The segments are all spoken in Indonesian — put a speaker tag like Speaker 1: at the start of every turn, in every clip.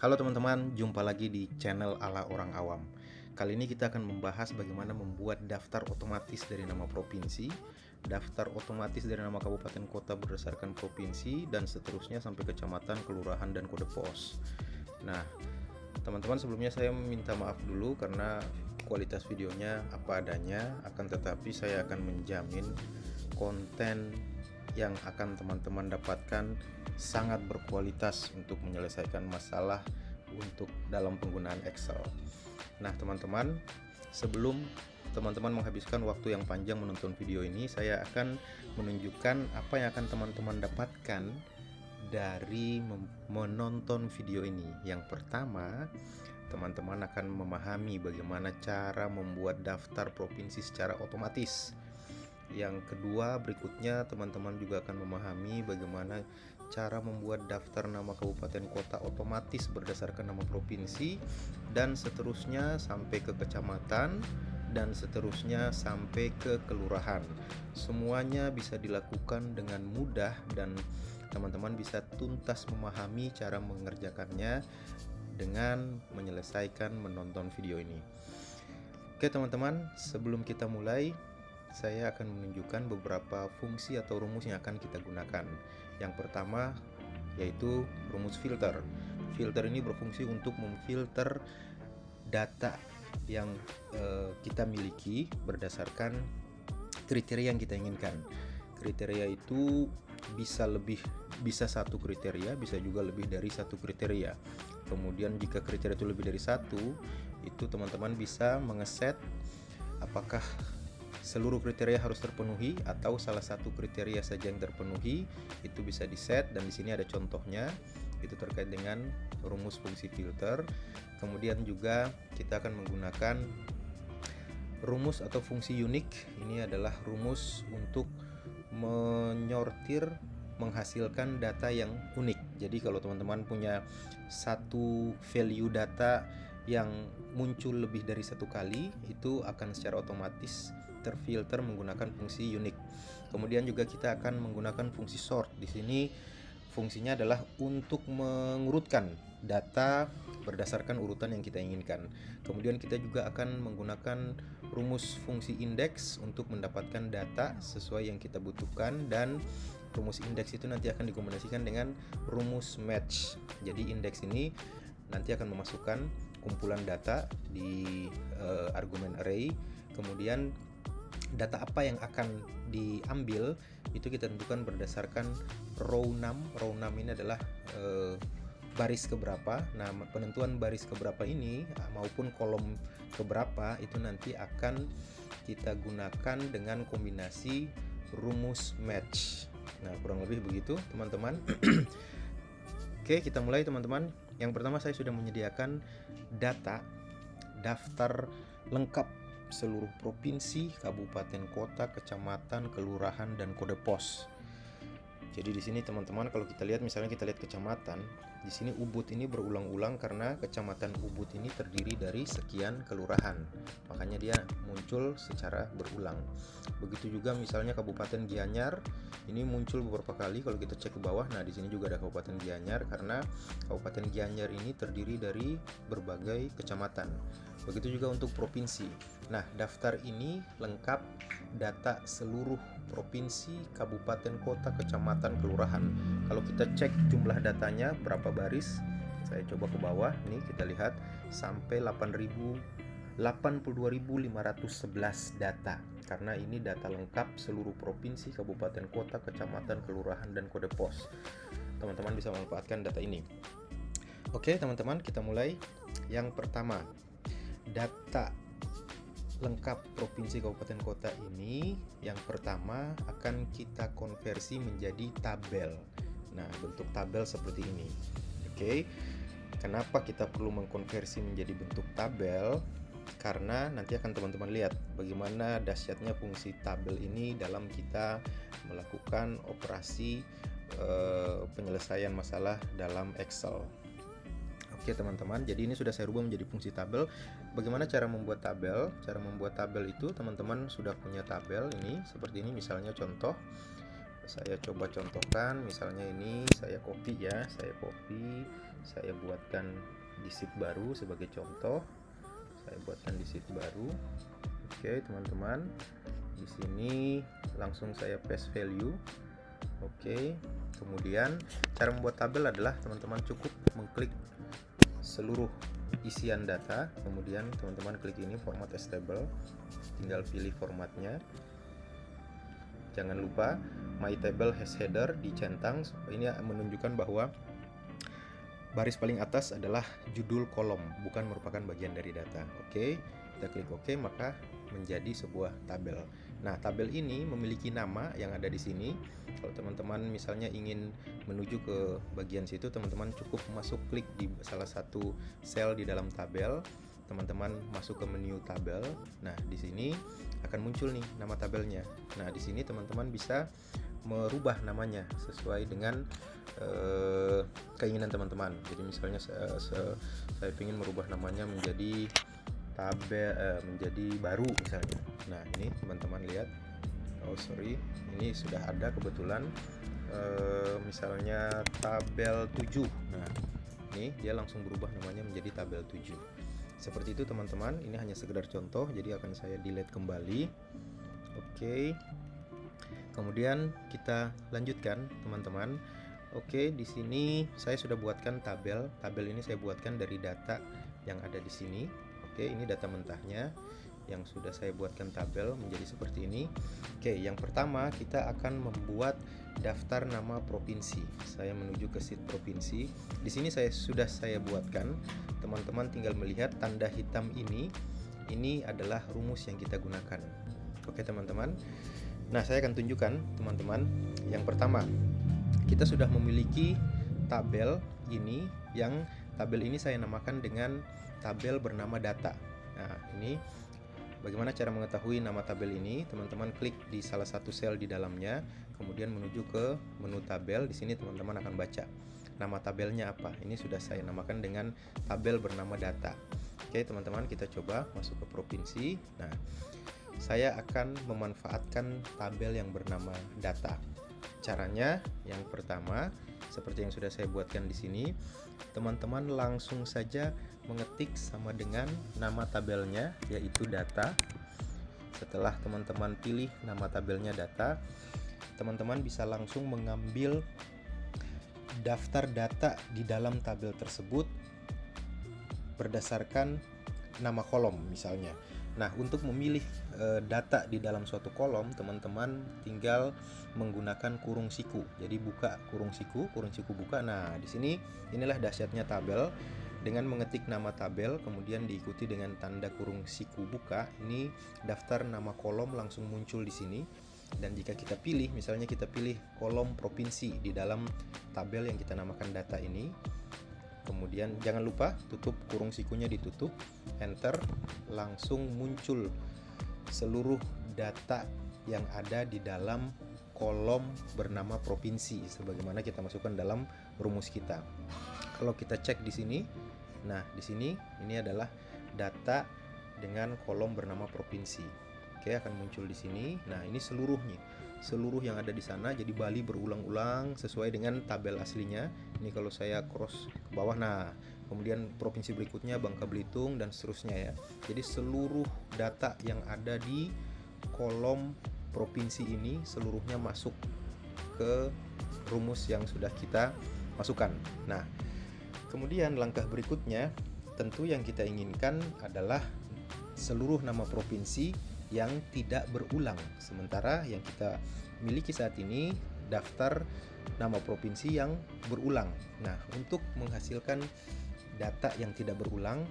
Speaker 1: Halo teman-teman, jumpa lagi di channel Ala Orang Awam. Kali ini kita akan membahas bagaimana membuat daftar otomatis dari nama provinsi, daftar otomatis dari nama kabupaten kota berdasarkan provinsi, dan seterusnya sampai kecamatan, kelurahan, dan kode pos. Nah, teman-teman, sebelumnya saya minta maaf dulu karena kualitas videonya apa adanya, akan tetapi saya akan menjamin konten yang akan teman-teman dapatkan sangat berkualitas untuk menyelesaikan masalah untuk dalam penggunaan Excel. Nah, teman-teman, sebelum teman-teman menghabiskan waktu yang panjang menonton video ini, saya akan menunjukkan apa yang akan teman-teman dapatkan dari menonton video ini. Yang pertama, teman-teman akan memahami bagaimana cara membuat daftar provinsi secara otomatis. Yang kedua, berikutnya teman-teman juga akan memahami bagaimana cara membuat daftar nama kabupaten kota otomatis berdasarkan nama provinsi, dan seterusnya sampai ke kecamatan, dan seterusnya sampai ke kelurahan. Semuanya bisa dilakukan dengan mudah dan teman-teman bisa tuntas memahami cara mengerjakannya dengan menyelesaikan menonton video ini. Oke teman-teman, sebelum kita mulai, saya akan menunjukkan beberapa fungsi atau rumus yang akan kita gunakan. Yang pertama yaitu rumus filter. Filter ini berfungsi untuk memfilter data yang kita miliki berdasarkan kriteria yang kita inginkan. Kriteria itu bisa satu kriteria, bisa juga lebih dari satu kriteria. Kemudian jika kriteria itu lebih dari satu, itu teman-teman bisa mengeset apakah seluruh kriteria harus terpenuhi atau salah satu kriteria saja yang terpenuhi. Itu bisa di-set, dan di sini ada contohnya, itu terkait dengan rumus fungsi filter. Kemudian juga kita akan menggunakan rumus atau fungsi unik. Ini adalah rumus untuk menyortir, menghasilkan data yang unik. Jadi kalau teman-teman punya satu value data yang muncul lebih dari satu kali, itu akan secara otomatis terfilter menggunakan fungsi unik. Kemudian juga kita akan menggunakan fungsi sort. Di sini fungsinya adalah untuk mengurutkan data berdasarkan urutan yang kita inginkan. Kemudian kita juga akan menggunakan rumus fungsi indeks untuk mendapatkan data sesuai yang kita butuhkan, dan rumus indeks itu nanti akan dikombinasikan dengan rumus match. Jadi indeks ini nanti akan memasukkan kumpulan data di argumen array. Kemudian data apa yang akan diambil itu kita tentukan berdasarkan row num. Row num ini adalah baris keberapa. Nah, penentuan baris keberapa ini maupun kolom keberapa itu nanti akan kita gunakan dengan kombinasi rumus match. Nah, kurang lebih begitu teman-teman. Oke, kita mulai teman-teman. Yang pertama, saya sudah menyediakan daftar lengkap seluruh provinsi, kabupaten kota, kecamatan, kelurahan, dan kode pos. Jadi di sini teman-teman, kalau kita lihat, misalnya kita lihat kecamatan, di sini Ubud ini berulang-ulang karena kecamatan Ubud ini terdiri dari sekian kelurahan, makanya dia muncul secara berulang. Begitu juga misalnya Kabupaten Gianyar, ini muncul beberapa kali kalau kita cek ke bawah. Nah, di sini juga ada Kabupaten Gianyar karena Kabupaten Gianyar ini terdiri dari berbagai kecamatan. Begitu juga untuk provinsi. Nah, daftar ini lengkap data seluruh provinsi, kabupaten, kota, kecamatan, kelurahan. Kalau kita cek jumlah datanya berapa baris, saya coba ke bawah, nih kita lihat sampai 82.511 data. Karena ini data lengkap seluruh provinsi, kabupaten, kota, kecamatan, kelurahan, dan kode pos. Teman-teman bisa memanfaatkan data ini. Oke, teman-teman, kita mulai. Yang pertama, data lengkap provinsi, kabupaten, kota ini yang pertama akan kita konversi menjadi tabel. Nah, bentuk tabel seperti ini. Oke. Kenapa kita perlu mengkonversi menjadi bentuk tabel? Karena nanti akan teman-teman lihat bagaimana dahsyatnya fungsi tabel ini dalam kita melakukan operasi penyelesaian masalah dalam Excel. Oke teman-teman, jadi ini sudah saya rubah menjadi fungsi tabel. Bagaimana cara membuat tabel? Cara membuat tabel itu teman-teman sudah punya tabel ini seperti ini, misalnya contoh Saya coba contohkan, misalnya ini saya copy ya, saya buatkan di sheet baru sebagai contoh. Saya buatkan di sheet baru. Oke, teman-teman. Di sini langsung saya paste value. Oke. Kemudian cara membuat tabel adalah teman-teman cukup mengklik seluruh isian data, kemudian teman-teman klik ini format as table, tinggal pilih formatnya. Jangan lupa my table has header dicentang. Ini menunjukkan bahwa baris paling atas adalah judul kolom, bukan merupakan bagian dari data. Oke, kita klik OK, maka menjadi sebuah tabel. Nah, tabel ini memiliki nama yang ada di sini. Kalau teman-teman misalnya ingin menuju ke bagian situ, teman-teman cukup masuk klik di salah satu sel di dalam tabel. Teman-teman masuk ke menu tabel. Nah, di sini akan muncul nih nama tabelnya. Nah, di sini teman-teman bisa merubah namanya sesuai dengan keinginan teman-teman. Jadi misalnya saya ingin merubah namanya menjadi tabel menjadi baru misalnya. Nah, ini teman-teman lihat. Oh sorry, ini sudah ada kebetulan misalnya tabel 7. Nah, ini dia langsung berubah namanya menjadi tabel 7. Seperti itu teman-teman. Ini hanya sekedar contoh, jadi akan saya delete kembali. Oke. Kemudian kita lanjutkan teman-teman. Oke, di sini saya sudah buatkan tabel. Tabel ini saya buatkan dari data yang ada di sini. Oke, ini data mentahnya yang sudah saya buatkan tabel menjadi seperti ini. Oke, yang pertama kita akan membuat daftar nama provinsi. Saya menuju ke sheet provinsi. Di sini sudah saya buatkan. Teman-teman tinggal melihat tanda hitam ini. Ini adalah rumus yang kita gunakan. Oke, teman-teman. Nah, saya akan tunjukkan teman-teman. Yang pertama, kita sudah memiliki tabel ini, yang tabel ini saya namakan dengan tabel bernama data. Nah, ini bagaimana cara mengetahui nama tabel ini? Teman-teman klik di salah satu sel di dalamnya, kemudian menuju ke menu tabel. Di sini teman-teman akan baca nama tabelnya apa. Ini sudah saya namakan dengan tabel bernama data. Oke, teman-teman, kita coba masuk ke provinsi. Nah, saya akan memanfaatkan tabel yang bernama data. Caranya yang pertama, seperti yang sudah saya buatkan di sini, teman-teman langsung saja mengetik sama dengan nama tabelnya, yaitu data. Setelah teman-teman pilih nama tabelnya data, teman-teman bisa langsung mengambil daftar data di dalam tabel tersebut berdasarkan nama kolom misalnya. Nah, untuk memilih data di dalam suatu kolom, teman-teman tinggal menggunakan kurung siku. Jadi buka kurung siku buka. Nah, di sini inilah dahsyatnya tabel. Dengan mengetik nama tabel kemudian diikuti dengan tanda kurung siku buka, ini daftar nama kolom langsung muncul di sini. Dan jika kita pilih, misalnya kita pilih kolom provinsi di dalam tabel yang kita namakan data ini, kemudian jangan lupa tutup kurung sikunya, ditutup, enter, langsung muncul seluruh data yang ada di dalam kolom bernama provinsi sebagaimana kita masukkan dalam rumus kita. Kalau kita cek di sini, nah di sini ini adalah data dengan kolom bernama provinsi. Oke, akan muncul di sini. Nah, ini seluruh yang ada di sana. Jadi Bali berulang-ulang sesuai dengan tabel aslinya. Ini kalau saya cross ke bawah, nah kemudian provinsi berikutnya Bangka Belitung dan seterusnya ya. Jadi seluruh data yang ada di kolom provinsi ini seluruhnya masuk ke rumus yang sudah kita masukkan. Nah, kemudian langkah berikutnya tentu yang kita inginkan adalah seluruh nama provinsi yang tidak berulang. Sementara yang kita miliki saat ini daftar nama provinsi yang berulang. Nah, untuk menghasilkan data yang tidak berulang,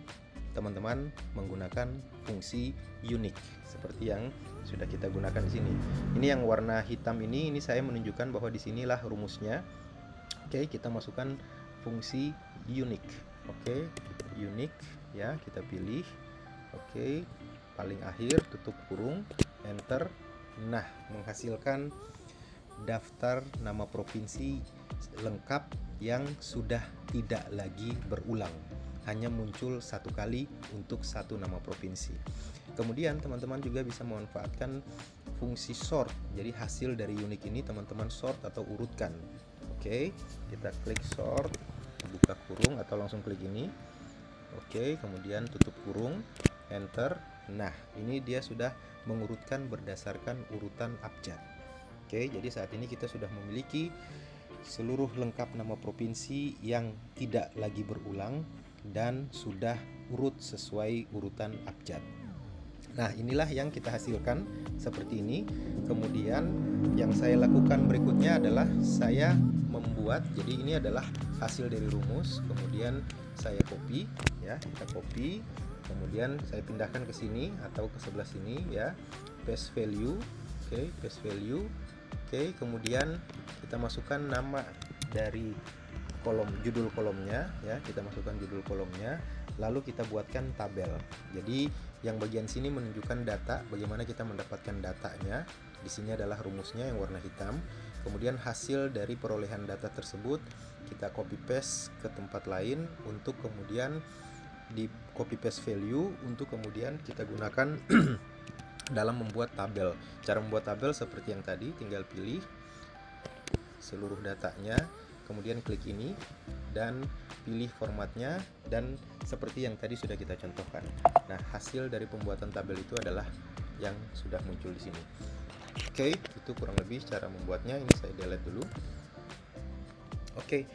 Speaker 1: teman-teman menggunakan fungsi unique seperti yang sudah kita gunakan di sini. Ini yang warna hitam ini saya menunjukkan bahwa di sinilah rumusnya. Oke, kita masukkan fungsi unique. Oke, unique ya, kita pilih. Oke, paling akhir tutup kurung, enter. Nah, menghasilkan daftar nama provinsi lengkap yang sudah tidak lagi berulang, hanya muncul satu kali untuk satu nama provinsi. Kemudian teman-teman juga bisa memanfaatkan fungsi sort. Jadi hasil dari unique ini teman-teman sort atau urutkan. Oke, kita klik sort, buka kurung atau langsung klik ini. Oke, kemudian tutup kurung, enter. Nah, ini dia sudah mengurutkan berdasarkan urutan abjad. Oke, jadi saat ini kita sudah memiliki seluruh lengkap nama provinsi yang tidak lagi berulang dan sudah urut sesuai urutan abjad. Nah, inilah yang kita hasilkan seperti ini. Kemudian yang saya lakukan berikutnya adalah saya membuat, jadi ini adalah hasil dari rumus, kemudian saya copy ya, kita copy, kemudian saya pindahkan ke sini atau ke sebelah sini ya, paste value. Oke, paste value. Oke, kemudian kita masukkan nama dari kolom, judul kolomnya ya, kita masukkan judul kolomnya, lalu kita buatkan tabel. Jadi yang bagian sini menunjukkan data, bagaimana kita mendapatkan datanya. Di sini adalah rumusnya yang warna hitam. Kemudian hasil dari perolehan data tersebut kita copy paste ke tempat lain untuk kemudian di copy paste value untuk kemudian kita gunakan dalam membuat tabel. Cara membuat tabel seperti yang tadi, tinggal pilih seluruh datanya, kemudian klik ini dan pilih formatnya, dan seperti yang tadi sudah kita contohkan. Nah, hasil dari pembuatan tabel itu adalah yang sudah muncul di sini. Oke, itu kurang lebih cara membuatnya. Ini saya delete dulu. Oke,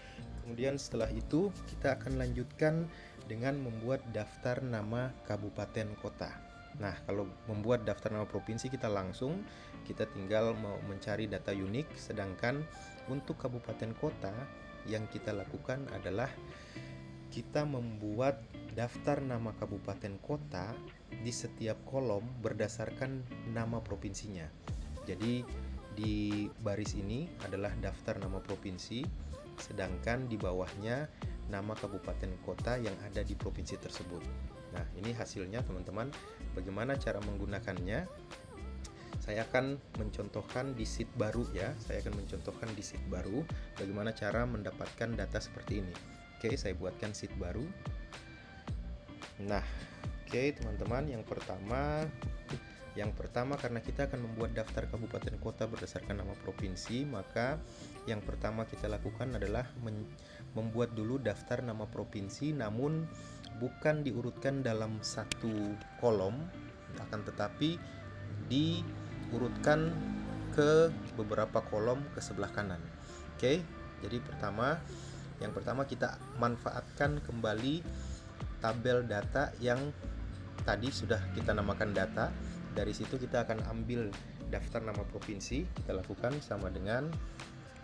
Speaker 1: kemudian setelah itu kita akan lanjutkan dengan membuat daftar nama kabupaten kota. Nah, kalau membuat daftar nama provinsi kita tinggal mencari data unik, sedangkan untuk kabupaten kota yang kita lakukan adalah kita membuat daftar nama kabupaten kota di setiap kolom berdasarkan nama provinsinya. Jadi di baris ini adalah daftar nama provinsi, sedangkan di bawahnya nama kabupaten kota yang ada di provinsi tersebut. Nah, ini hasilnya teman-teman. Bagaimana cara menggunakannya? Saya akan mencontohkan di sheet baru ya. Saya akan mencontohkan di sheet baru bagaimana cara mendapatkan data seperti ini. Oke, saya buatkan sheet baru. Nah, oke teman-teman, yang pertama karena kita akan membuat daftar kabupaten kota berdasarkan nama provinsi, maka yang pertama kita lakukan adalah membuat dulu daftar nama provinsi, namun bukan diurutkan dalam satu kolom, akan tetapi diurutkan ke beberapa kolom ke sebelah kanan. Oke, jadi yang pertama kita manfaatkan kembali tabel data yang tadi sudah kita namakan data. Dari situ kita akan ambil daftar nama provinsi, kita lakukan sama dengan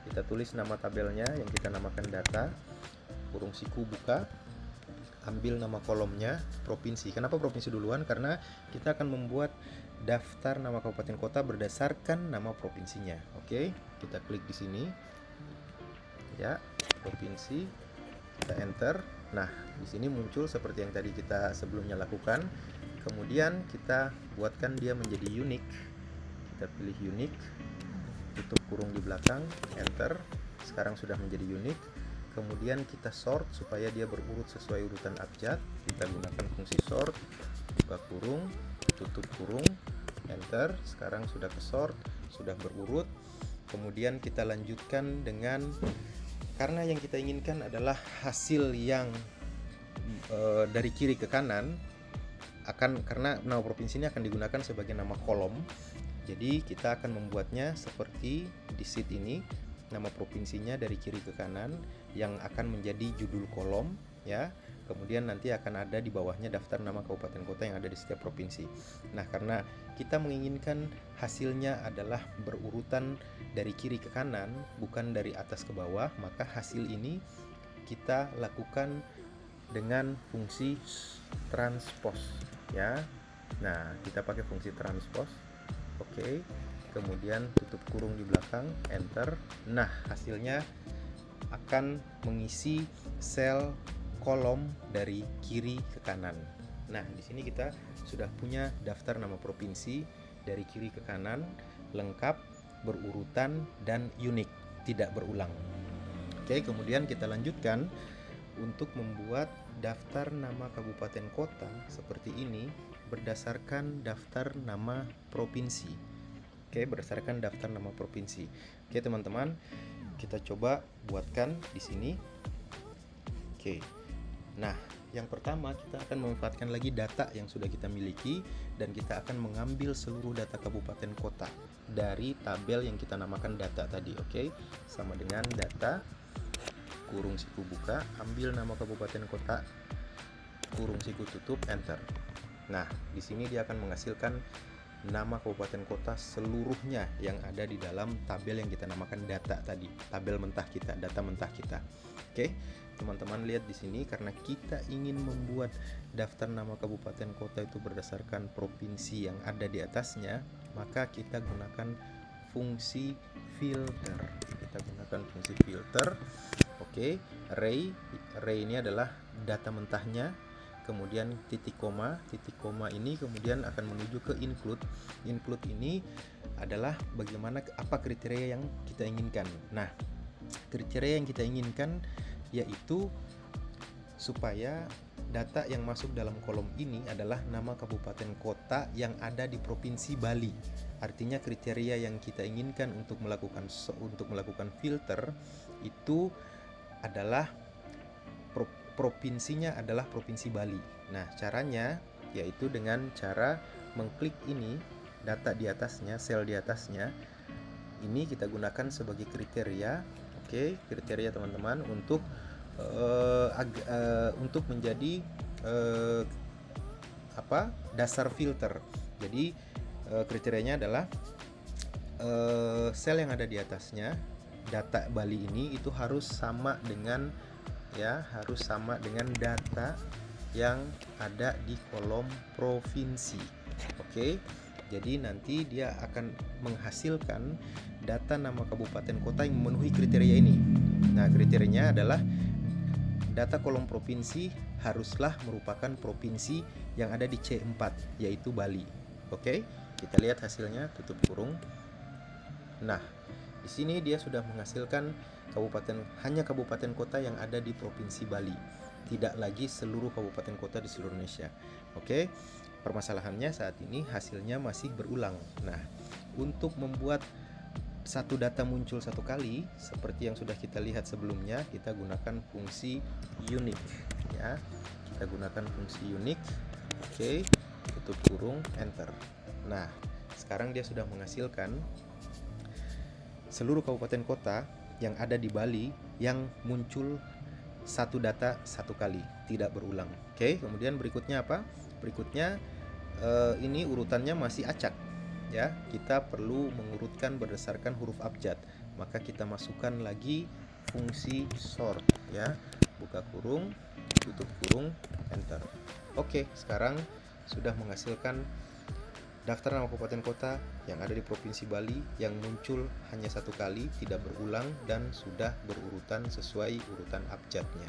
Speaker 1: kita tulis nama tabelnya yang kita namakan data, kurung siku buka, ambil nama kolomnya provinsi. Kenapa provinsi duluan? Karena kita akan membuat daftar nama kabupaten kota berdasarkan nama provinsinya. Oke, kita klik di sini ya, provinsi, kita enter. Nah, di sini muncul seperti yang tadi kita sebelumnya lakukan. Kemudian kita buatkan dia menjadi unique. Kita pilih unique, tutup kurung di belakang, enter. Sekarang sudah menjadi unique. Kemudian kita sort supaya dia berurut sesuai urutan abjad. Kita gunakan fungsi sort, buka kurung, tutup kurung, enter. Sekarang sudah ke sort, sudah berurut. Kemudian kita lanjutkan dengan, karena yang kita inginkan adalah hasil yang dari kiri ke kanan, karena nama provinsi ini akan digunakan sebagai nama kolom. Jadi kita akan membuatnya seperti di sheet ini, nama provinsinya dari kiri ke kanan yang akan menjadi judul kolom ya. Kemudian nanti akan ada di bawahnya daftar nama kabupaten kota yang ada di setiap provinsi. Nah, karena kita menginginkan hasilnya adalah berurutan dari kiri ke kanan, bukan dari atas ke bawah, maka hasil ini kita lakukan dengan fungsi transpose ya. Nah, kita pakai fungsi transpose. Oke. Kemudian tutup kurung di belakang, enter. Nah, hasilnya akan mengisi sel kolom dari kiri ke kanan. Nah, di sini kita sudah punya daftar nama provinsi dari kiri ke kanan, lengkap, berurutan, dan unik, tidak berulang. Oke, kemudian kita lanjutkan untuk membuat daftar nama kabupaten kota seperti ini berdasarkan daftar nama provinsi. Oke, berdasarkan daftar nama provinsi. Oke, teman-teman, kita coba buatkan di sini. Oke. Nah, yang pertama kita akan memanfaatkan lagi data yang sudah kita miliki dan kita akan mengambil seluruh data kabupaten kota dari tabel yang kita namakan data tadi. Oke, sama dengan data kurung siku buka, ambil nama kabupaten kota, kurung siku tutup, enter. Nah, di sini dia akan menghasilkan nama kabupaten kota seluruhnya yang ada di dalam tabel yang kita namakan data tadi, tabel mentah kita, data mentah kita. Oke, teman-teman lihat di sini, karena kita ingin membuat daftar nama kabupaten kota itu berdasarkan provinsi yang ada di atasnya, maka kita gunakan fungsi filter. Kita gunakan fungsi filter. Oke, array ini adalah data mentahnya. Kemudian titik koma ini kemudian akan menuju ke include. Include ini adalah bagaimana, apa kriteria yang kita inginkan. Nah, kriteria yang kita inginkan yaitu supaya data yang masuk dalam kolom ini adalah nama kabupaten kota yang ada di provinsi Bali. Artinya kriteria yang kita inginkan untuk melakukan filter itu adalah provinsinya adalah provinsi Bali. Nah, caranya yaitu dengan cara mengklik ini, data di atasnya, sel di atasnya. Ini kita gunakan sebagai kriteria. Oke, kriteria teman-teman untuk menjadi dasar filter. Jadi kriterianya adalah sel yang ada di atasnya, data Bali ini itu harus sama dengan data yang ada di kolom provinsi. Oke, jadi nanti dia akan menghasilkan data nama kabupaten kota yang memenuhi kriteria ini. Nah, kriterianya adalah data kolom provinsi haruslah merupakan provinsi yang ada di C4, yaitu Bali. Oke, kita lihat hasilnya, tutup kurung. Nah, di sini dia sudah menghasilkan hanya kabupaten kota yang ada di provinsi Bali, tidak lagi seluruh kabupaten kota di seluruh Indonesia. Oke, permasalahannya saat ini hasilnya masih berulang. Nah, untuk membuat satu data muncul satu kali seperti yang sudah kita lihat sebelumnya, kita gunakan fungsi unique ya. Kita gunakan fungsi unique. Oke, tutup kurung, enter. Nah, sekarang dia sudah menghasilkan seluruh kabupaten kota yang ada di Bali yang muncul satu data satu kali, tidak berulang. Oke, kemudian berikutnya apa? Berikutnya ini urutannya masih acak ya. Kita perlu mengurutkan berdasarkan huruf abjad. Maka kita masukkan lagi fungsi sort ya. Buka kurung, tutup kurung, enter. Oke, sekarang sudah menghasilkan daftar nama kabupaten kota yang ada di provinsi Bali yang muncul hanya satu kali, tidak berulang, dan sudah berurutan sesuai urutan abjadnya.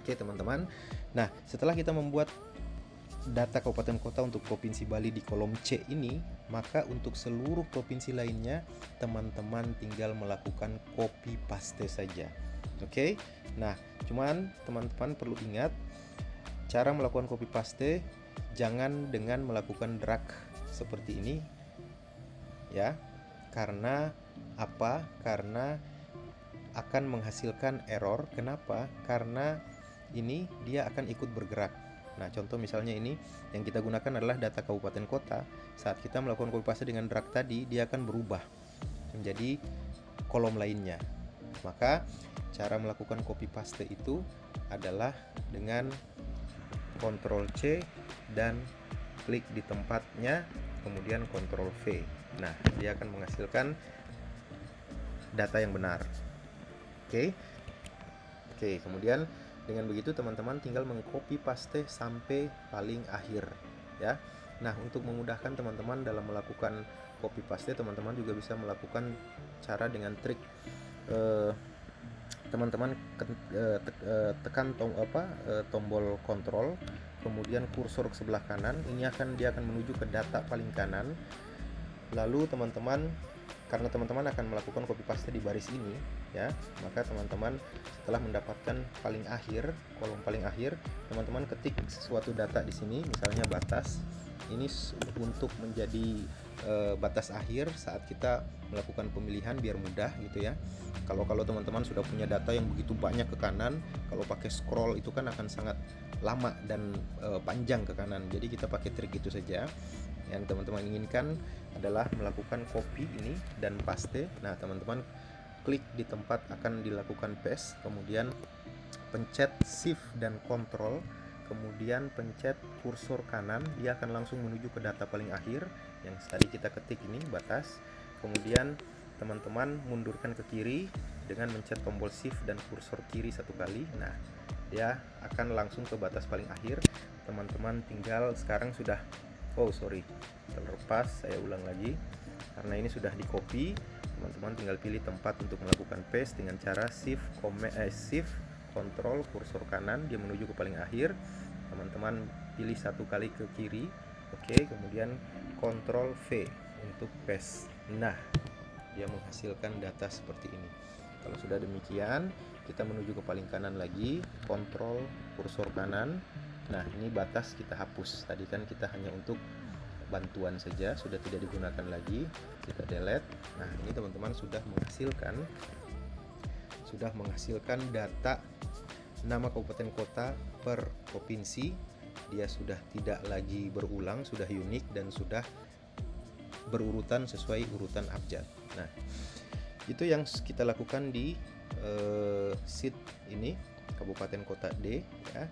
Speaker 1: Oke teman-teman, nah setelah kita membuat data kabupaten kota untuk provinsi Bali di kolom C ini, maka untuk seluruh provinsi lainnya teman-teman tinggal melakukan copy paste saja. Oke, nah cuman teman-teman perlu ingat, cara melakukan copy paste jangan dengan melakukan drag seperti ini ya. Karena apa? Karena akan menghasilkan error. Kenapa? Karena ini dia akan ikut bergerak. Nah, contoh misalnya ini yang kita gunakan adalah data kabupaten kota. Saat kita melakukan copy paste dengan drag tadi, dia akan berubah menjadi kolom lainnya. Maka cara melakukan copy paste itu adalah dengan Ctrl C dan klik di tempatnya, kemudian Ctrl V. Nah, dia akan menghasilkan data yang benar. Oke, kemudian dengan begitu teman-teman tinggal mengcopy paste sampai paling akhir ya. Nah, untuk memudahkan teman-teman dalam melakukan copy paste, teman-teman juga bisa melakukan cara dengan trik teman-teman tekan tombol kontrol, kemudian kursor ke sebelah kanan. Dia akan menuju ke data paling kanan. Lalu teman-teman, karena teman-teman akan melakukan copy paste di baris ini ya, maka teman-teman setelah mendapatkan paling akhir, kolom paling akhir, teman-teman ketik sesuatu data di sini, misalnya batas. Ini untuk menjadi batas akhir saat kita melakukan pemilihan biar mudah gitu ya. Kalau teman-teman sudah punya data yang begitu banyak ke kanan, kalau pakai scroll itu kan akan sangat lama dan panjang ke kanan. Jadi kita pakai trik itu saja. Yang teman-teman inginkan adalah melakukan copy ini dan paste. Nah, teman-teman klik di tempat akan dilakukan paste, kemudian pencet shift dan control, kemudian pencet kursor kanan, dia akan langsung menuju ke data paling akhir yang tadi kita ketik ini, batas. Kemudian teman-teman mundurkan ke kiri dengan mencet tombol shift dan kursor kiri satu kali. Nah, dia akan langsung ke batas paling akhir. Teman-teman tinggal sekarang sudah terlepas, saya ulang lagi karena ini sudah di copy. Teman-teman tinggal pilih tempat untuk melakukan paste dengan cara shift control kursor kanan, dia menuju ke paling akhir. Teman-teman pilih satu kali ke kiri, oke, kemudian Ctrl V untuk paste. Nah, dia menghasilkan data seperti ini. Kalau sudah demikian, kita menuju ke paling kanan lagi, kontrol kursor kanan. Nah, ini batas kita hapus. Tadi kan kita hanya untuk bantuan saja, sudah tidak digunakan lagi. Kita delete. Nah, ini teman-teman sudah menghasilkan data nama kabupaten kota per provinsi. Dia sudah tidak lagi berulang, sudah unik dan sudah berurutan sesuai urutan abjad. Nah, itu yang kita lakukan di sheet ini, kabupaten kota D ya.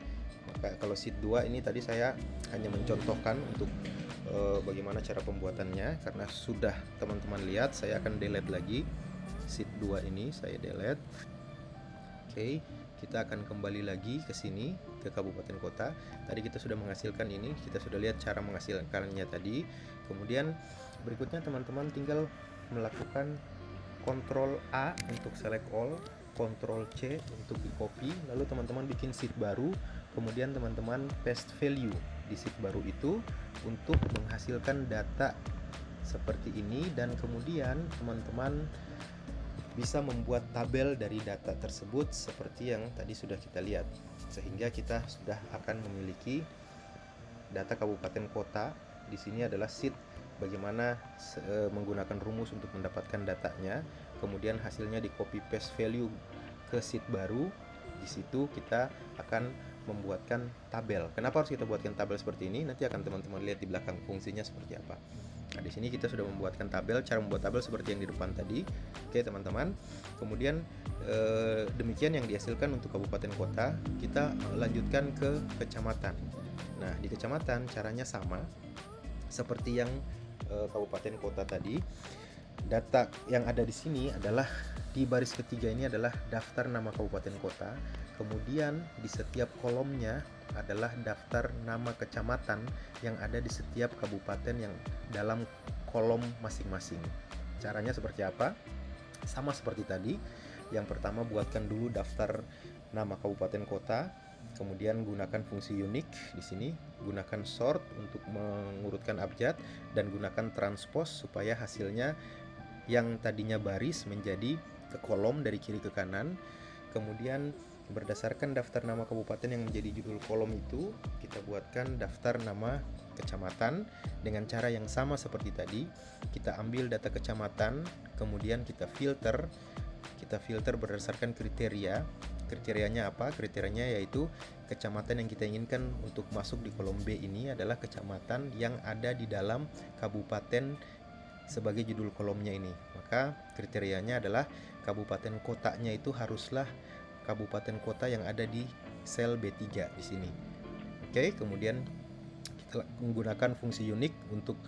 Speaker 1: Maka kalau sheet 2 ini tadi saya hanya mencontohkan untuk bagaimana cara pembuatannya, karena sudah teman-teman lihat. Saya akan delete lagi sheet 2 ini, saya delete. Oke, kita akan kembali lagi ke sini, ke kabupaten kota. Tadi kita sudah menghasilkan ini, kita sudah lihat cara menghasilkannya tadi. Kemudian berikutnya teman-teman tinggal melakukan Ctrl A untuk select all, Ctrl C untuk di copy, lalu teman-teman bikin sheet baru, kemudian teman-teman paste value di sheet baru itu untuk menghasilkan data seperti ini, dan kemudian teman-teman bisa membuat tabel dari data tersebut seperti yang tadi sudah kita lihat, sehingga kita sudah akan memiliki data kabupaten kota. Di sini adalah sheet bagaimana menggunakan rumus untuk mendapatkan datanya, kemudian hasilnya di copy paste value ke sheet baru. Di situ kita akan membuatkan tabel. Kenapa harus kita buatkan tabel seperti ini? Nanti akan teman-teman lihat di belakang fungsinya seperti apa. Nah, di sini kita sudah membuatkan tabel. Cara membuat tabel seperti yang di depan tadi. Oke, teman-teman. Kemudian demikian yang dihasilkan untuk kabupaten kota. Kita lanjutkan ke kecamatan. Nah, di kecamatan caranya sama seperti yang kabupaten kota tadi. Data yang ada di sini adalah di baris ketiga ini adalah daftar nama kabupaten kota. Kemudian di setiap kolomnya adalah daftar nama kecamatan yang ada di setiap kabupaten yang dalam kolom masing-masing. Caranya seperti apa? Sama seperti tadi. Yang pertama, buatkan dulu daftar nama kabupaten kota. Kemudian gunakan fungsi unique di sini, gunakan sort untuk mengurutkan abjad, dan gunakan transpose supaya hasilnya yang tadinya baris menjadi ke kolom dari kiri ke kanan. Kemudian berdasarkan daftar nama kabupaten yang menjadi judul kolom itu, kita buatkan daftar nama kecamatan dengan cara yang sama seperti tadi. Kita ambil data kecamatan, kemudian kita filter berdasarkan kriteria. Kriterianya apa? Kriterianya yaitu kecamatan yang kita inginkan untuk masuk di kolom B ini adalah kecamatan yang ada di dalam kabupaten sebagai judul kolomnya ini. Maka kriterianya adalah kabupaten kotanya itu haruslah kabupaten kota yang ada di sel B3 di sini. Oke, kemudian kita menggunakan fungsi unique untuk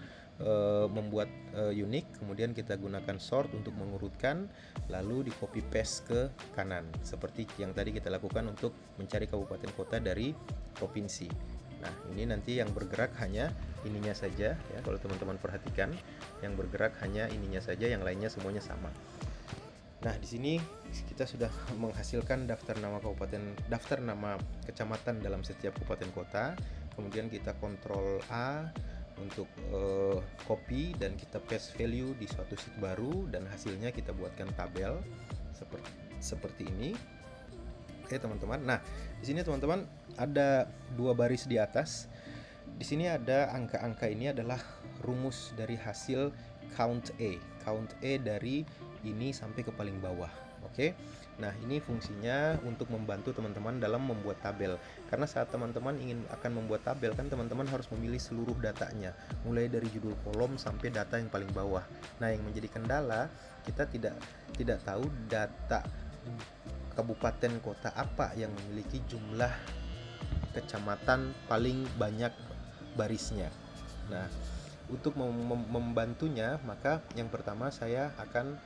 Speaker 1: membuat unique, kemudian kita gunakan sort untuk mengurutkan, lalu di copy paste ke kanan seperti yang tadi kita lakukan untuk mencari kabupaten kota dari provinsi. Nah, ini nanti yang bergerak hanya ininya saja ya. Kalau teman-teman perhatikan, yang bergerak hanya ininya saja, yang lainnya semuanya sama. Nah, di sini kita sudah menghasilkan daftar nama kecamatan dalam setiap kabupaten kota. Kemudian kita Ctrl A untuk copy dan kita paste value di suatu sheet baru, dan hasilnya kita buatkan tabel seperti ini. Oke, teman-teman. Nah, di sini teman-teman ada dua baris di atas. Di sini ada angka-angka, ini adalah rumus dari hasil count E dari ini sampai ke paling bawah. Oke. Nah, ini fungsinya untuk membantu teman-teman dalam membuat tabel. Karena saat teman-teman akan membuat tabel, kan teman-teman harus memilih seluruh datanya, mulai dari judul kolom sampai data yang paling bawah. Nah, yang menjadi kendala, kita tidak tahu data kabupaten kota apa yang memiliki jumlah kecamatan paling banyak barisnya. Nah, untuk membantunya, maka yang pertama saya akan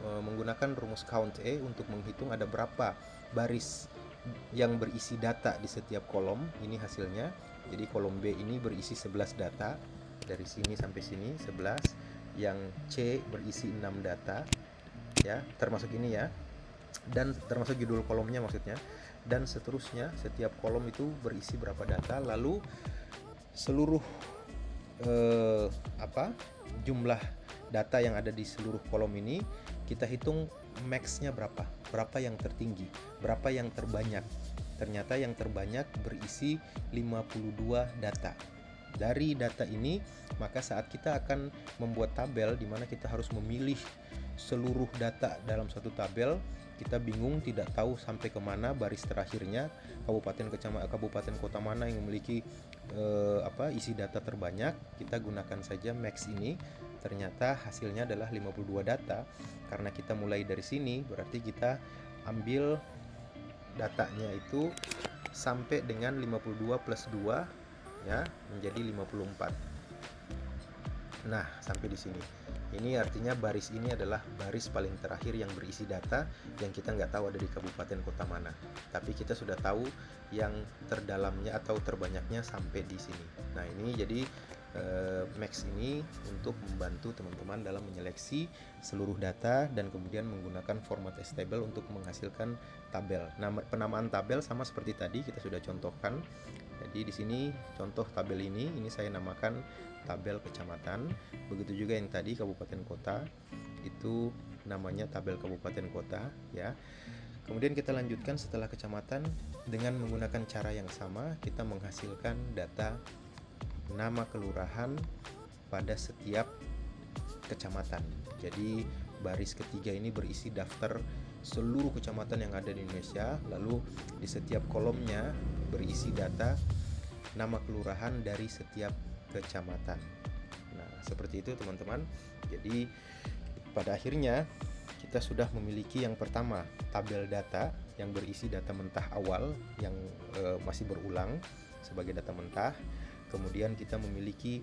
Speaker 1: menggunakan rumus count E untuk menghitung ada berapa baris yang berisi data di setiap kolom. Ini hasilnya. Jadi kolom B ini berisi 11 data, dari sini sampai sini 11. Yang C berisi 6 data, ya, termasuk ini ya, dan termasuk judul kolomnya maksudnya. Dan seterusnya, setiap kolom itu berisi berapa data, lalu seluruh jumlah data yang ada di seluruh kolom ini kita hitung max-nya berapa yang tertinggi, berapa yang terbanyak. Ternyata yang terbanyak berisi 52 data. Dari data ini, maka saat kita akan membuat tabel di mana kita harus memilih seluruh data dalam satu tabel, kita bingung, tidak tahu sampai kemana baris terakhirnya, kabupaten kota mana yang memiliki isi data terbanyak. Kita gunakan saja max ini. Ternyata hasilnya adalah 52 data. Karena kita mulai dari sini, berarti kita ambil datanya itu sampai dengan 52 plus 2, ya, menjadi 54. Nah, sampai di sini. Ini artinya baris ini adalah baris paling terakhir yang berisi data yang kita nggak tahu ada di kabupaten kota mana. Tapi kita sudah tahu yang terdalamnya atau terbanyaknya sampai di sini. Nah, ini jadi max ini untuk membantu teman-teman dalam menyeleksi seluruh data dan kemudian menggunakan format table untuk menghasilkan tabel. Nah, penamaan tabel sama seperti tadi kita sudah contohkan. Jadi di sini contoh tabel ini saya namakan tabel kecamatan. Begitu juga yang tadi kabupaten kota, itu namanya tabel kabupaten kota, ya. Kemudian kita lanjutkan setelah kecamatan dengan menggunakan cara yang sama, kita menghasilkan data nama kelurahan pada setiap kecamatan. Jadi baris ketiga ini berisi daftar seluruh kecamatan yang ada di Indonesia, lalu di setiap kolomnya berisi data nama kelurahan dari setiap kecamatan. Nah, seperti itu teman-teman. Jadi pada akhirnya kita sudah memiliki yang pertama, tabel data yang berisi data mentah awal yang masih berulang sebagai data mentah. Kemudian kita memiliki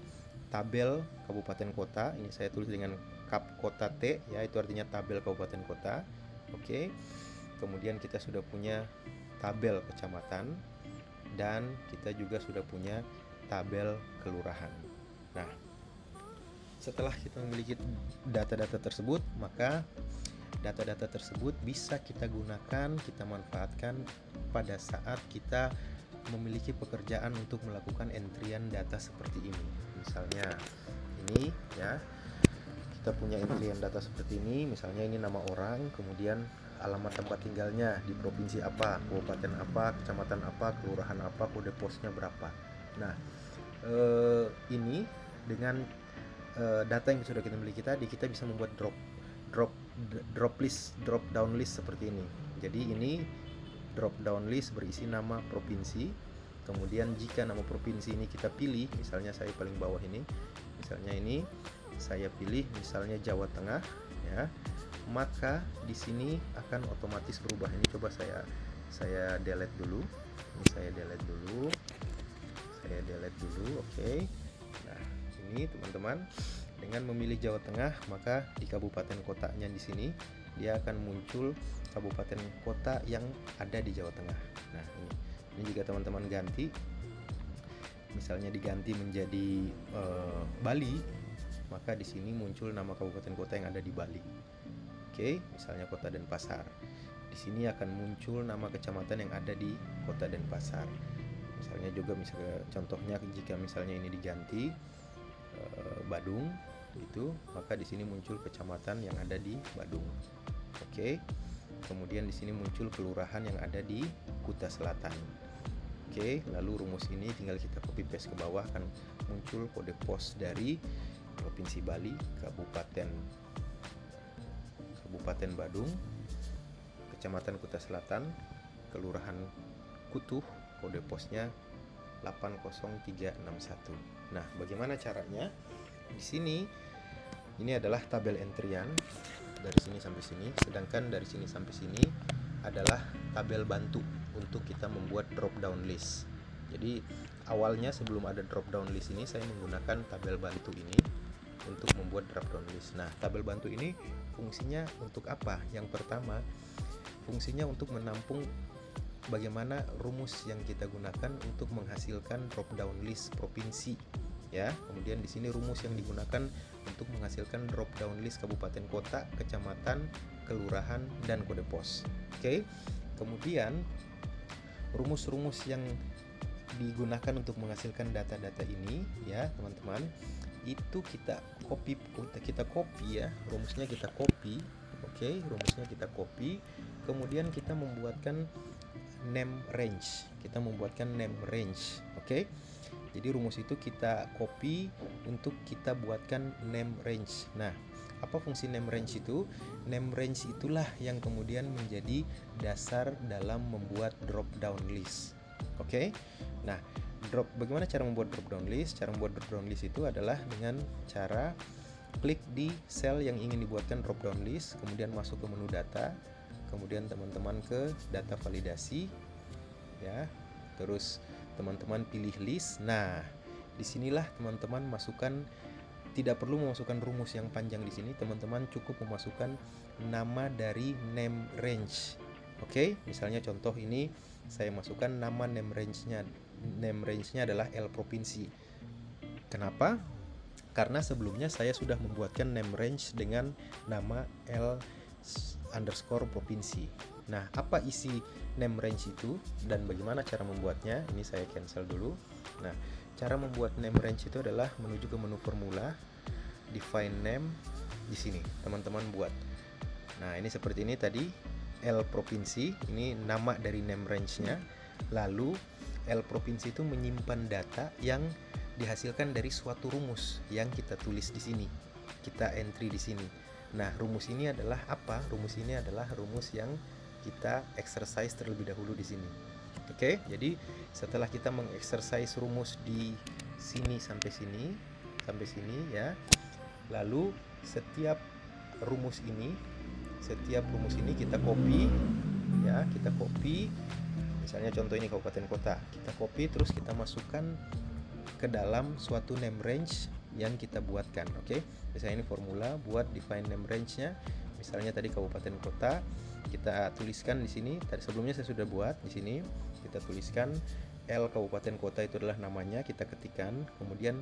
Speaker 1: tabel kabupaten kota. Ini saya tulis dengan kap kota T, ya, itu artinya tabel kabupaten kota. Oke. Kemudian kita sudah punya tabel kecamatan dan kita juga sudah punya tabel kelurahan. Nah, setelah kita memiliki data-data tersebut, maka data-data tersebut bisa kita gunakan, kita manfaatkan pada saat kita memiliki pekerjaan untuk melakukan entrian data seperti ini. Misalnya ini, ya, kita punya entrian data seperti ini. Misalnya ini nama orang, kemudian alamat tempat tinggalnya di provinsi apa, kabupaten apa, kecamatan apa, kelurahan apa, kode posnya berapa. Nah, ini dengan data yang sudah kita miliki tadi, kita bisa membuat drop down list seperti ini. Jadi ini drop down list berisi nama provinsi. Kemudian jika nama provinsi ini kita pilih, misalnya saya paling bawah ini, misalnya ini saya pilih misalnya Jawa Tengah, ya, maka di sini akan otomatis berubah. Ini coba saya delete dulu. Ini saya delete dulu. Oke. Nah, ini teman-teman, dengan memilih Jawa Tengah, maka di kabupaten kotanya di sini dia akan muncul kabupaten kota yang ada di Jawa Tengah. Nah, ini jika teman-teman ganti, misalnya diganti menjadi Bali, maka di sini muncul nama kabupaten kota yang ada di Bali. Oke, misalnya Kota Denpasar. Di sini akan muncul nama kecamatan yang ada di Kota Denpasar. Misalnya juga contohnya jika misalnya ini diganti Badung, itu maka di sini muncul kecamatan yang ada di Badung. Oke. Kemudian di sini muncul kelurahan yang ada di Kuta Selatan. Oke, lalu rumus ini tinggal kita copy paste ke bawah, akan muncul kode pos dari Provinsi Bali, Kabupaten Badung, Kecamatan Kuta Selatan, Kelurahan Kutuh, kode posnya 80361. Nah, bagaimana caranya? Di sini ini adalah tabel entrian dari sini sampai sini, sedangkan dari sini sampai sini adalah tabel bantu untuk kita membuat drop down list. Jadi awalnya sebelum ada drop down list ini saya menggunakan tabel bantu ini untuk membuat drop down list. Nah, tabel bantu ini fungsinya untuk apa? Yang pertama, fungsinya untuk menampung bagaimana rumus yang kita gunakan untuk menghasilkan drop down list provinsi, ya. Kemudian di sini rumus yang digunakan untuk menghasilkan drop down list kabupaten kota, kecamatan, kelurahan, dan kode pos. Oke. Kemudian rumus-rumus yang digunakan untuk menghasilkan data-data ini, ya teman-teman, itu kita copy ya, rumusnya kita copy. Oke, rumusnya kita copy. Kemudian kita membuatkan name range. Oke. Jadi rumus itu kita copy untuk kita buatkan name range. Nah, apa fungsi name range itu? Name range itulah yang kemudian menjadi dasar dalam membuat drop down list. Oke. Nah, bagaimana cara membuat drop down list? Cara membuat drop down list itu adalah dengan cara klik di sel yang ingin dibuatkan drop down list, kemudian masuk ke menu data, kemudian teman-teman ke data validasi, ya. Terus teman-teman pilih list. Nah, disinilah teman-teman masukkan, tidak perlu memasukkan rumus yang panjang di sini. Teman-teman cukup memasukkan nama dari name range. Oke, misalnya contoh ini saya masukkan nama name range-nya. Name range-nya adalah L provinsi. Kenapa? Karena sebelumnya saya sudah membuatkan name range dengan nama L_provinsi. Nah, apa isi name range itu dan bagaimana cara membuatnya? Ini saya cancel dulu. Nah, cara membuat name range itu adalah menuju ke menu formula, define name, di sini teman-teman buat. Nah, ini seperti ini tadi, L provinsi, ini nama dari name range-nya. Lalu L provinsi itu menyimpan data yang dihasilkan dari suatu rumus yang kita tulis di sini. Kita entry di sini. Nah, rumus ini adalah apa? Rumus ini adalah rumus yang kita exercise terlebih dahulu di sini. Oke, jadi setelah kita mengexercise rumus di sini sampai sini ya. Lalu setiap rumus ini kita copy, ya, kita copy. Misalnya contoh ini kabupaten kota. Kita copy terus kita masukkan ke dalam suatu name range yang kita buatkan. Oke. Misalnya ini formula buat define name range-nya. Misalnya tadi kabupaten kota, kita tuliskan di sini. Tadi sebelumnya saya sudah buat di sini. Kita tuliskan L kabupaten kota itu adalah namanya, kita ketikkan. Kemudian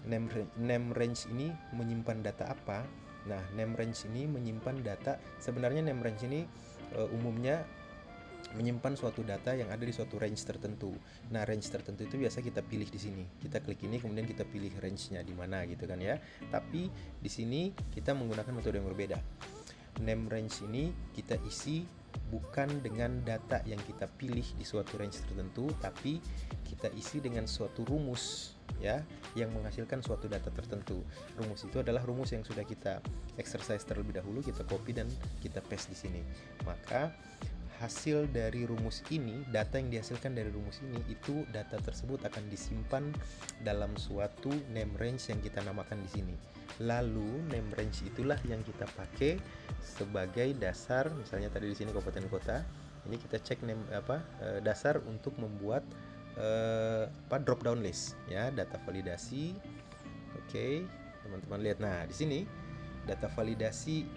Speaker 1: name range ini menyimpan data apa? Nah, name range ini menyimpan data. Sebenarnya name range ini umumnya menyimpan suatu data yang ada di suatu range tertentu. Nah, range tertentu itu biasa kita pilih di sini. Kita klik ini kemudian kita pilih range-nya di mana gitu kan ya. Tapi di sini kita menggunakan metode yang berbeda. Name range ini kita isi bukan dengan data yang kita pilih di suatu range tertentu, tapi kita isi dengan suatu rumus, ya, yang menghasilkan suatu data tertentu. Rumus itu adalah rumus yang sudah kita exercise terlebih dahulu, kita copy dan kita paste di sini. Maka hasil dari rumus ini, data yang dihasilkan dari rumus ini, itu data tersebut akan disimpan dalam suatu name range yang kita namakan di sini. Lalu name range itulah yang kita pakai sebagai dasar. Misalnya tadi di sini kabupaten kota, ini kita cek dasar untuk membuat drop down list, ya, data validasi. Oke, teman-teman lihat. Nah, di sini data validasi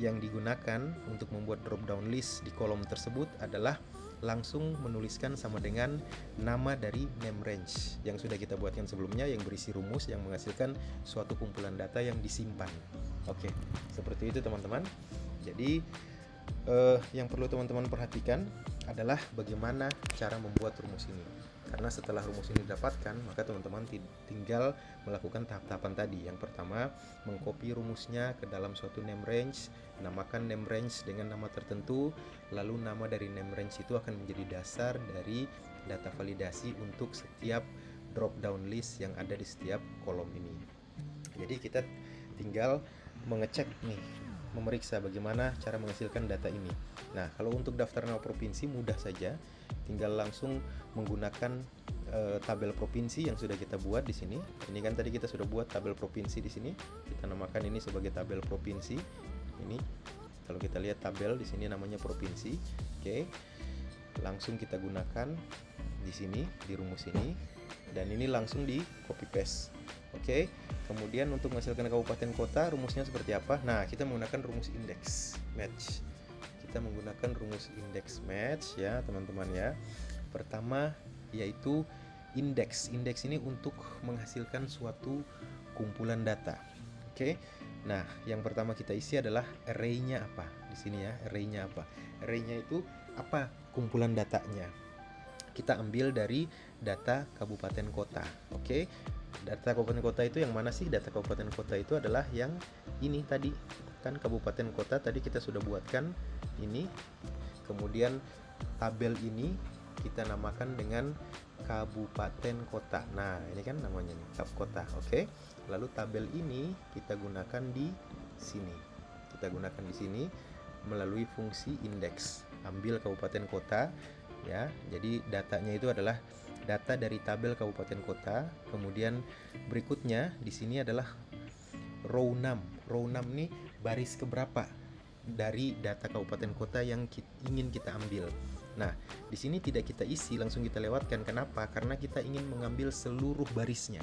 Speaker 1: yang digunakan untuk membuat drop down list di kolom tersebut adalah langsung menuliskan sama dengan nama dari name range yang sudah kita buatkan sebelumnya, yang berisi rumus yang menghasilkan suatu kumpulan data yang disimpan. Oke, seperti itu teman-teman. Jadi yang perlu teman-teman perhatikan adalah bagaimana cara membuat rumus ini. Karena setelah rumus ini didapatkan, maka teman-teman tinggal melakukan tahap-tahapan tadi. Yang pertama, mengcopy rumusnya ke dalam suatu name range, namakan name range dengan nama tertentu, lalu nama dari name range itu akan menjadi dasar dari data validasi untuk setiap drop down list yang ada di setiap kolom ini. Jadi kita tinggal mengecek nih, memeriksa bagaimana cara menghasilkan data ini. Nah, kalau untuk daftar nama provinsi mudah saja, tinggal langsung menggunakan tabel provinsi yang sudah kita buat di sini. Ini kan tadi kita sudah buat tabel provinsi di sini. Kita namakan ini sebagai tabel provinsi. Ini kalau kita lihat tabel di sini namanya provinsi. Oke. Langsung kita gunakan di sini di rumus ini, dan ini langsung di copy paste. Oke. Kemudian untuk menghasilkan kabupaten kota rumusnya seperti apa? Nah, kita menggunakan rumus index match. Kita menggunakan rumus index match ya, teman-teman ya. Pertama yaitu indeks. Indeks ini untuk menghasilkan suatu kumpulan data. Oke. Nah, yang pertama kita isi adalah array-nya apa? Di sini ya, array-nya apa? Array-nya itu apa kumpulan datanya? Kita ambil dari data kabupaten kota. Oke. Data kabupaten kota itu yang mana sih? Data kabupaten kota itu adalah yang ini tadi. Kan kabupaten kota tadi kita sudah buatkan ini. Kemudian tabel ini kita namakan dengan kabupaten kota. Nah, ini kan namanya nih, kap kota. Oke. Lalu tabel ini kita gunakan di sini. Kita gunakan di sini melalui fungsi indeks. Ambil kabupaten kota ya. Jadi datanya itu adalah data dari tabel kabupaten kota. Kemudian berikutnya di sini adalah row 6. Row 6 nih baris keberapa dari data kabupaten kota yang ingin kita ambil. Nah, di sini tidak kita isi, langsung kita lewatkan. Kenapa? Karena kita ingin mengambil seluruh barisnya.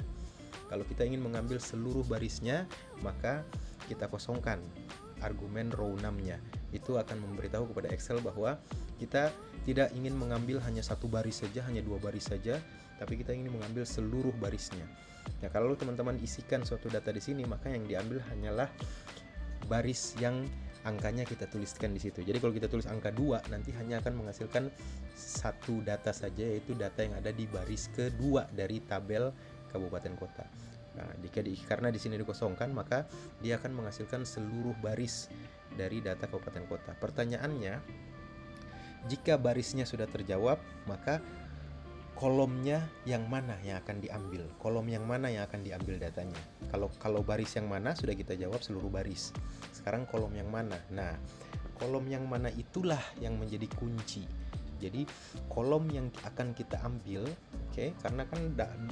Speaker 1: Kalau kita ingin mengambil seluruh barisnya, maka kita kosongkan argumen row 6-nya. Itu akan memberitahu kepada Excel bahwa kita tidak ingin mengambil hanya satu baris saja, hanya dua baris saja, tapi kita ingin mengambil seluruh barisnya. Nah, kalau teman-teman isikan suatu data di sini, maka yang diambil hanyalah baris yang angkanya kita tuliskan di situ. Jadi kalau kita tulis angka 2, nanti hanya akan menghasilkan satu data saja, yaitu data yang ada di baris kedua dari tabel kabupaten kota. Nah, karena di sini dikosongkan, maka dia akan menghasilkan seluruh baris dari data kabupaten kota. Pertanyaannya, jika barisnya sudah terjawab, maka kolomnya yang mana yang akan diambil? Kolom yang mana yang akan diambil datanya? Kalau baris yang mana sudah kita jawab seluruh baris. Sekarang kolom yang mana? Nah, kolom yang mana itulah yang menjadi kunci. Jadi kolom yang akan kita ambil, oke, karena kan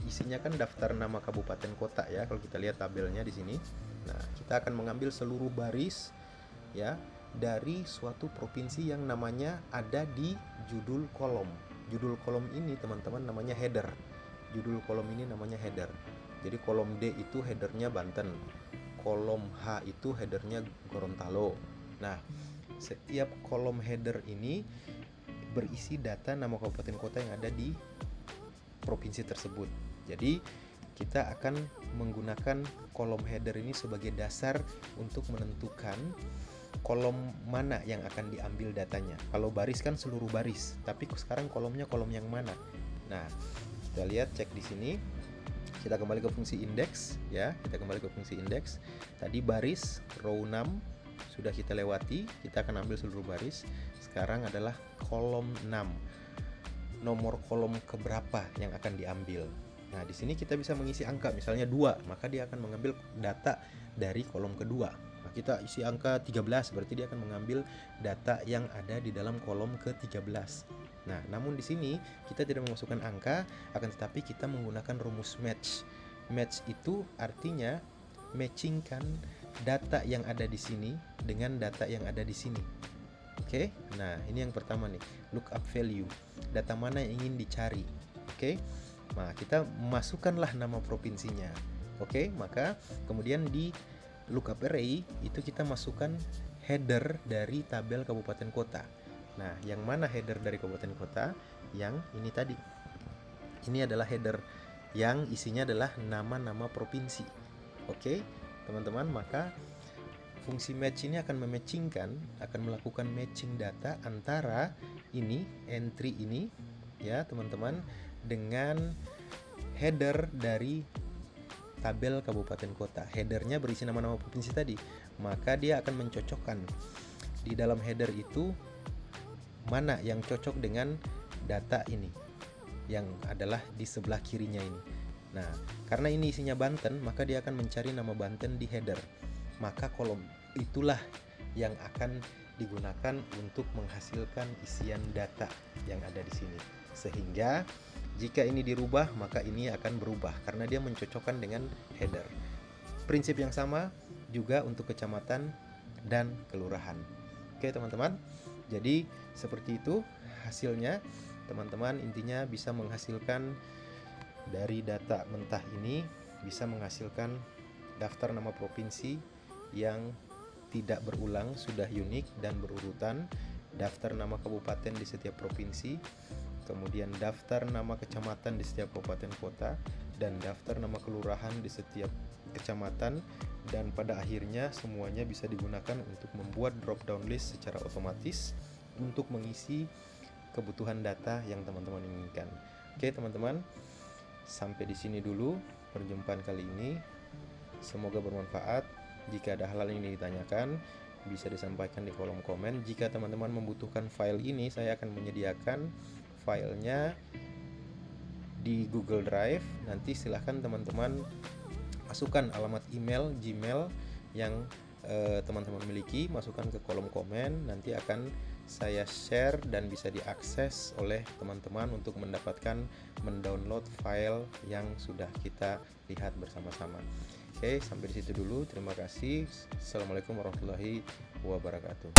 Speaker 1: isinya kan daftar nama kabupaten kota ya. Kalau kita lihat tabelnya di sini. Nah, kita akan mengambil seluruh baris ya dari suatu provinsi yang namanya ada di judul kolom. Judul kolom ini teman-teman namanya header. Judul kolom ini namanya header. Jadi kolom D itu headernya Banten, kolom H itu headernya Gorontalo. Nah, setiap kolom header ini berisi data nama kabupaten kota yang ada di provinsi tersebut. Jadi kita akan menggunakan kolom header ini sebagai dasar untuk menentukan kolom mana yang akan diambil datanya. Kalau baris kan seluruh baris, tapi sekarang kolomnya kolom yang mana? Nah, kita lihat, cek di sini. Kita kembali ke fungsi indeks ya. Kita kembali ke fungsi indeks. Tadi baris row 6 sudah kita lewati, kita akan ambil seluruh baris. Sekarang adalah kolom 6. Nomor kolom keberapa yang akan diambil? Nah, di sini kita bisa mengisi angka, misalnya 2, maka dia akan mengambil data dari kolom kedua. Nah, kita isi angka 13, berarti dia akan mengambil data yang ada di dalam kolom ke-13. Nah, namun di sini kita tidak memasukkan angka, akan tetapi kita menggunakan rumus match. Match itu artinya matchingkan data yang ada di sini dengan data yang ada di sini. Oke, nah ini yang pertama nih, lookup value. Data mana yang ingin dicari? Oke, nah kita masukkanlah nama provinsinya. Oke, maka kemudian di lookup array itu kita masukkan header dari tabel kabupaten kota. Nah, yang mana header dari kabupaten kota? Yang ini tadi. Ini adalah header yang isinya adalah nama-nama provinsi. Oke, teman-teman, maka fungsi match ini akan akan melakukan matching data antara ini, entry ini, ya teman-teman, dengan header dari tabel kabupaten kota. Headernya berisi nama-nama provinsi tadi, maka dia akan mencocokkan di dalam header itu mana yang cocok dengan data ini, yang adalah di sebelah kirinya ini. Nah, karena ini isinya Banten, maka dia akan mencari nama Banten di header. Maka kolom itulah yang akan digunakan untuk menghasilkan isian data yang ada di sini. Sehingga jika ini dirubah, maka ini akan berubah karena dia mencocokkan dengan header. Prinsip yang sama juga untuk kecamatan dan kelurahan. Oke teman-teman, jadi seperti itu hasilnya. Teman-teman intinya bisa menghasilkan dari data mentah ini, bisa menghasilkan daftar nama provinsi yang tidak berulang, sudah unik dan berurutan, daftar nama kabupaten di setiap provinsi, kemudian daftar nama kecamatan di setiap kabupaten kota, dan daftar nama kelurahan di setiap kecamatan, dan pada akhirnya semuanya bisa digunakan untuk membuat drop down list secara otomatis untuk mengisi kebutuhan data yang teman-teman inginkan. Oke teman-teman, sampai di sini dulu perjumpaan kali ini. Semoga bermanfaat. Jika ada hal-hal yang ditanyakan, bisa disampaikan di kolom komen. Jika teman-teman membutuhkan file ini, saya akan menyediakan filenya di Google Drive. Nanti silahkan teman-teman masukkan alamat email Gmail yang teman-teman miliki, masukkan ke kolom komen. Nanti akan saya share dan bisa diakses oleh teman-teman untuk mendownload file yang sudah kita lihat bersama-sama. Oke, sampai di situ dulu. Terima kasih. Assalamualaikum warahmatullahi wabarakatuh.